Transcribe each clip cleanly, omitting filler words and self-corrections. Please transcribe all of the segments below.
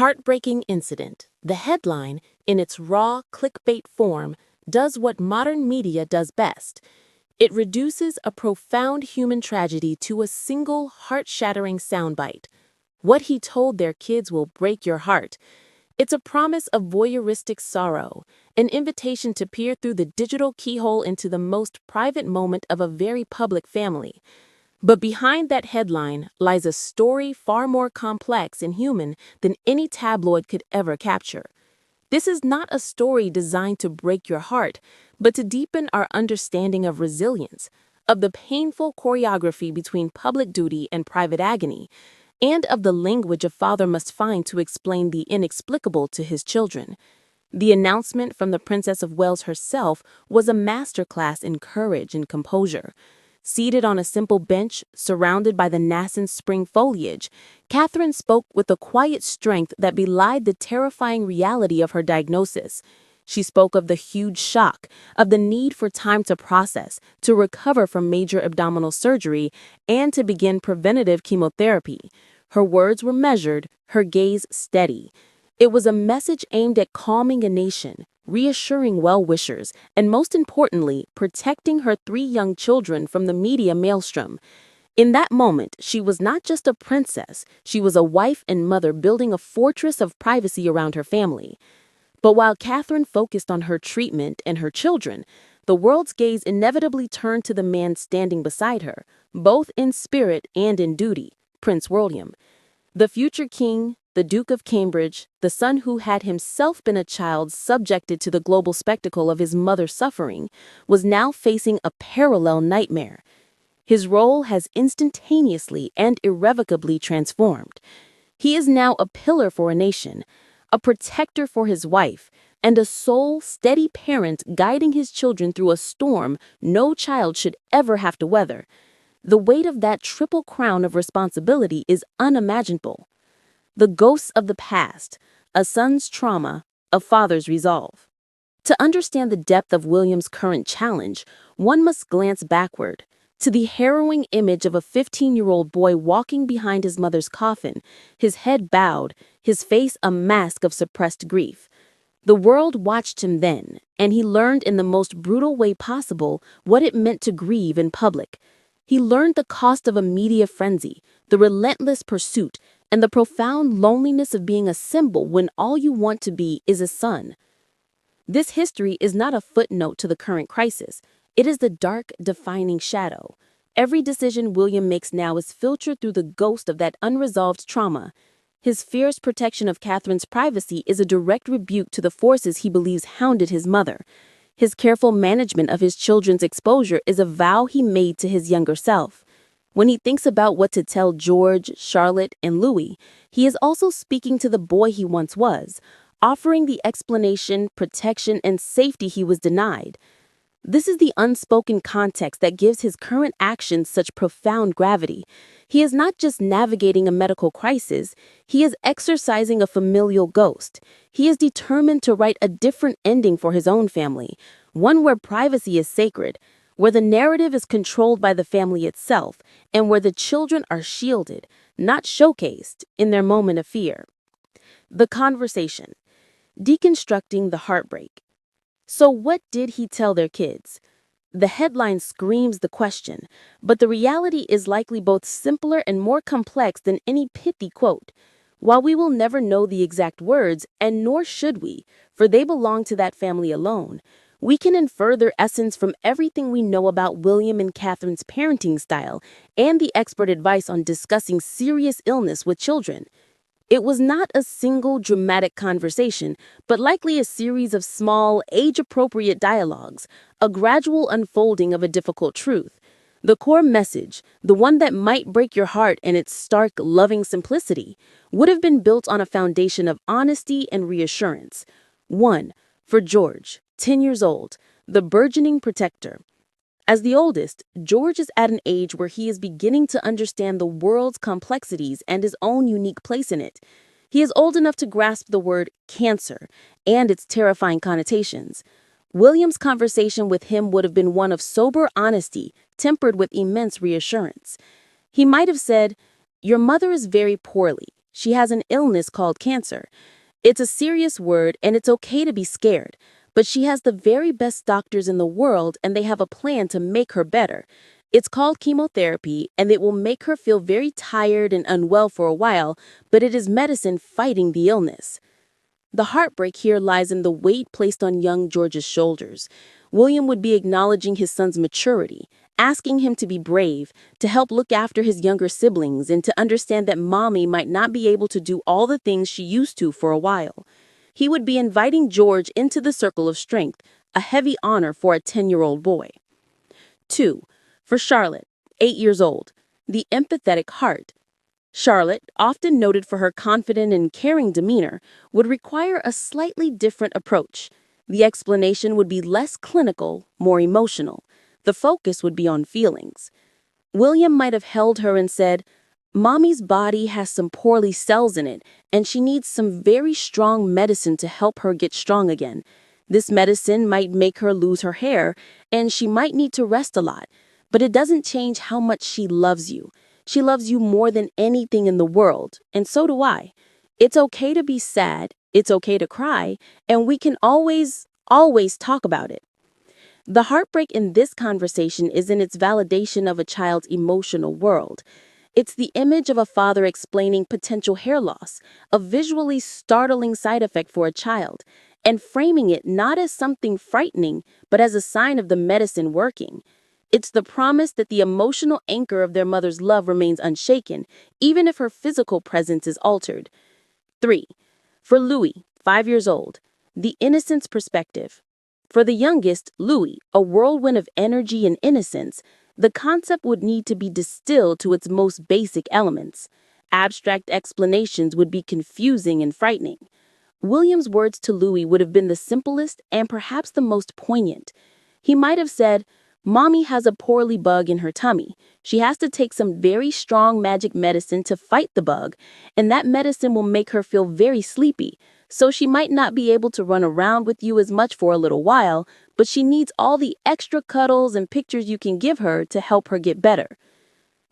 Heartbreaking incident. The headline, in its raw, clickbait form, does what modern media does best. It reduces a profound human tragedy to a single heart-shattering soundbite. What he told their kids will break your heart. It's a promise of voyeuristic sorrow, an invitation to peer through the digital keyhole into the most private moment of a very public family. But behind that headline lies a story far more complex and human than any tabloid could ever capture. This is not a story designed to break your heart, but to deepen our understanding of resilience, of the painful choreography between public duty and private agony, and of the language a father must find to explain the inexplicable to his children. The announcement from the Princess of Wales herself was a masterclass in courage and composure. Seated on a simple bench, surrounded by the nascent spring foliage, Catherine spoke with a quiet strength that belied the terrifying reality of her diagnosis. She spoke of the huge shock, of the need for time to process, to recover from major abdominal surgery, and to begin preventative chemotherapy. Her words were measured, her gaze steady. It was a message aimed at calming a nation, reassuring well-wishers, and most importantly, protecting her 3 young children from the media maelstrom. In that moment, she was not just a princess, she was a wife and mother building a fortress of privacy around her family. But while Catherine focused on her treatment and her children, the world's gaze inevitably turned to the man standing beside her, both in spirit and in duty, Prince William. The future king, the Duke of Cambridge, the son who had himself been a child subjected to the global spectacle of his mother's suffering, was now facing a parallel nightmare. His role has instantaneously and irrevocably transformed. He is now a pillar for a nation, a protector for his wife, and a sole, steady parent guiding his children through a storm no child should ever have to weather. The weight of that triple crown of responsibility is unimaginable. The ghosts of the past, a son's trauma, a father's resolve. To understand the depth of William's current challenge, one must glance backward, to the harrowing image of a 15-year-old boy walking behind his mother's coffin, his head bowed, his face a mask of suppressed grief. The world watched him then, and he learned in the most brutal way possible what it meant to grieve in public. He learned the cost of a media frenzy, the relentless pursuit, and the profound loneliness of being a symbol when all you want to be is a son. This history is not a footnote to the current crisis. It is the dark, defining shadow. Every decision William makes now is filtered through the ghost of that unresolved trauma. His fierce protection of Catherine's privacy is a direct rebuke to the forces he believes hounded his mother. His careful management of his children's exposure is a vow he made to his younger self. When he thinks about what to tell George, Charlotte, and Louis, he is also speaking to the boy he once was, offering the explanation, protection, and safety he was denied. This is the unspoken context that gives his current actions such profound gravity. He is not just navigating a medical crisis, he is exercising a familial ghost. He is determined to write a different ending for his own family, one where privacy is sacred, where the narrative is controlled by the family itself, and where the children are shielded, not showcased, in their moment of fear. The conversation. Deconstructing the heartbreak. So what did he tell their kids? The headline screams the question, but the reality is likely both simpler and more complex than any pithy quote. While we will never know the exact words, and nor should we, for they belong to that family alone, we can infer their essence from everything we know about William and Catherine's parenting style and the expert advice on discussing serious illness with children. It was not a single dramatic conversation, but likely a series of small, age-appropriate dialogues, a gradual unfolding of a difficult truth. The core message, the one that might break your heart in its stark, loving simplicity, would have been built on a foundation of honesty and reassurance. 1. For George, 10 years old, the burgeoning protector. As the oldest, George is at an age where he is beginning to understand the world's complexities and his own unique place in it. He is old enough to grasp the word cancer and its terrifying connotations. William's conversation with him would have been one of sober honesty, tempered with immense reassurance. He might have said, "Your mother is very poorly. She has an illness called cancer. It's a serious word and it's okay to be scared, but she has the very best doctors in the world and they have a plan to make her better. It's called chemotherapy and it will make her feel very tired and unwell for a while, but it is medicine fighting the illness. The heartbreak here lies in the weight placed on young George's shoulders. William would be acknowledging his son's maturity, asking him to be brave, to help look after his younger siblings, and to understand that mommy might not be able to do all the things she used to for a while. He would be inviting George into the circle of strength, a heavy honor for a 10-year-old boy. 2. For Charlotte, 8 years old, the empathetic heart. Charlotte, often noted for her confident and caring demeanor, would require a slightly different approach. The explanation would be less clinical, more emotional. The focus would be on feelings. William might have held her and said, "Mommy's body has some poorly cells in it, and she needs some very strong medicine to help her get strong again. This medicine might make her lose her hair, and she might need to rest a lot, but it doesn't change how much she loves you. She loves you more than anything in the world, and so do I. It's okay to be sad, it's okay to cry, and we can always talk about it." The heartbreak in this conversation is in its validation of a child's emotional world. It's the image of a father explaining potential hair loss, a visually startling side effect for a child, and framing it not as something frightening, but as a sign of the medicine working. It's the promise that the emotional anchor of their mother's love remains unshaken, even if her physical presence is altered. 3. For Louis, 5 years old, the innocence perspective. For the youngest, Louis, a whirlwind of energy and innocence, the concept would need to be distilled to its most basic elements. Abstract explanations would be confusing and frightening. William's words to Louis would have been the simplest and perhaps the most poignant. He might have said, "Mommy has a poorly bug in her tummy. She has to take some very strong magic medicine to fight the bug, and that medicine will make her feel very sleepy. So she might not be able to run around with you as much for a little while, but she needs all the extra cuddles and pictures you can give her to help her get better."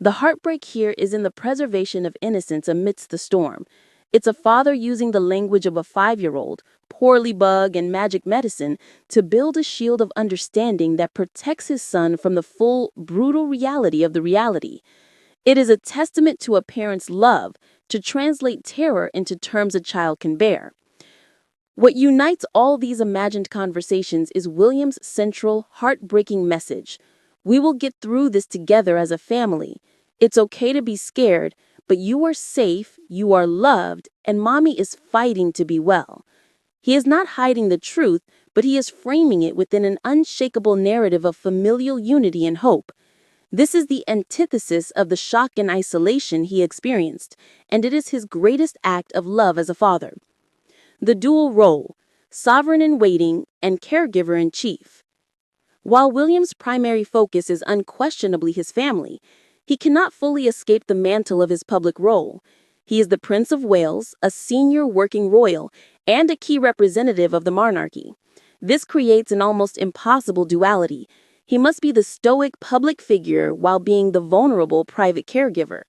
The heartbreak here is in the preservation of innocence amidst the storm. It's a father using the language of a 5-year-old, poorly bug and magic medicine, to build a shield of understanding that protects his son from the full, brutal reality of the reality. It is a testament to a parent's love to translate terror into terms a child can bear. What unites all these imagined conversations is William's central, heartbreaking message. We will get through this together as a family. It's okay to be scared, but you are safe, you are loved, and mommy is fighting to be well. He is not hiding the truth, but he is framing it within an unshakable narrative of familial unity and hope. This is the antithesis of the shock and isolation he experienced, and it is his greatest act of love as a father. The dual role, sovereign in waiting and caregiver in chief. While William's primary focus is unquestionably his family, he cannot fully escape the mantle of his public role. He is the Prince of Wales, a senior working royal, and a key representative of the monarchy. This creates an almost impossible duality. He must be the stoic public figure while being the vulnerable private caregiver.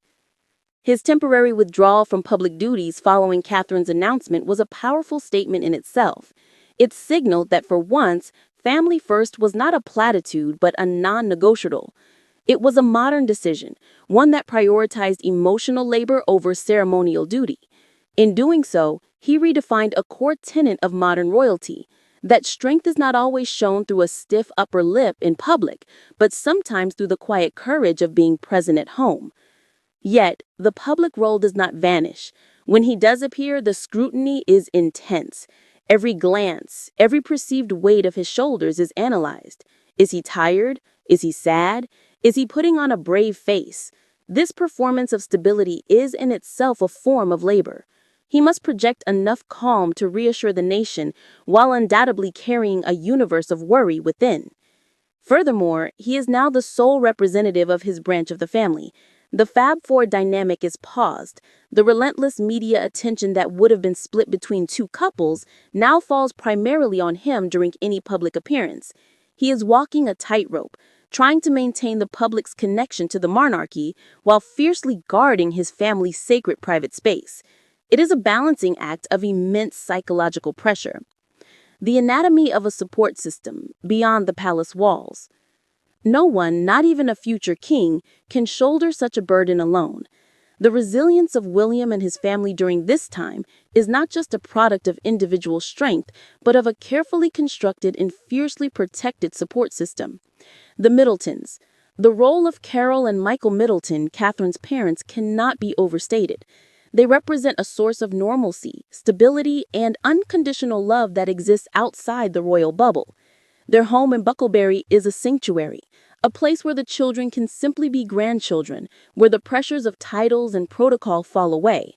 His temporary withdrawal from public duties following Catherine's announcement was a powerful statement in itself. It signaled that for once, family first was not a platitude but a non-negotiable. It was a modern decision, one that prioritized emotional labor over ceremonial duty. In doing so, he redefined a core tenet of modern royalty, that strength is not always shown through a stiff upper lip in public, but sometimes through the quiet courage of being present at home. Yet, the public role does not vanish. When he does appear, the scrutiny is intense. Every glance, every perceived weight of his shoulders is analyzed. Is he tired? Is he sad? Is he putting on a brave face? This performance of stability is in itself a form of labor. He must project enough calm to reassure the nation while undoubtedly carrying a universe of worry within. Furthermore, he is now the sole representative of his branch of the family. The Fab Four dynamic is paused. The relentless media attention that would have been split between two couples now falls primarily on him during any public appearance. He is walking a tightrope, trying to maintain the public's connection to the monarchy while fiercely guarding his family's sacred private space. It is a balancing act of immense psychological pressure. The anatomy of a support system beyond the palace walls. No one, not even a future king, can shoulder such a burden alone. The resilience of William and his family during this time is not just a product of individual strength, but of a carefully constructed and fiercely protected support system. The Middletons. The role of Carol and Michael Middleton, Catherine's parents, cannot be overstated. They represent a source of normalcy, stability, and unconditional love that exists outside the royal bubble. Their home in Bucklebury is a sanctuary, a place where the children can simply be grandchildren, where the pressures of titles and protocol fall away.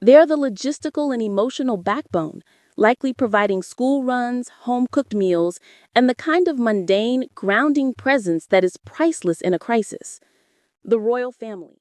They are the logistical and emotional backbone, likely providing school runs, home-cooked meals, and the kind of mundane, grounding presence that is priceless in a crisis. The royal family.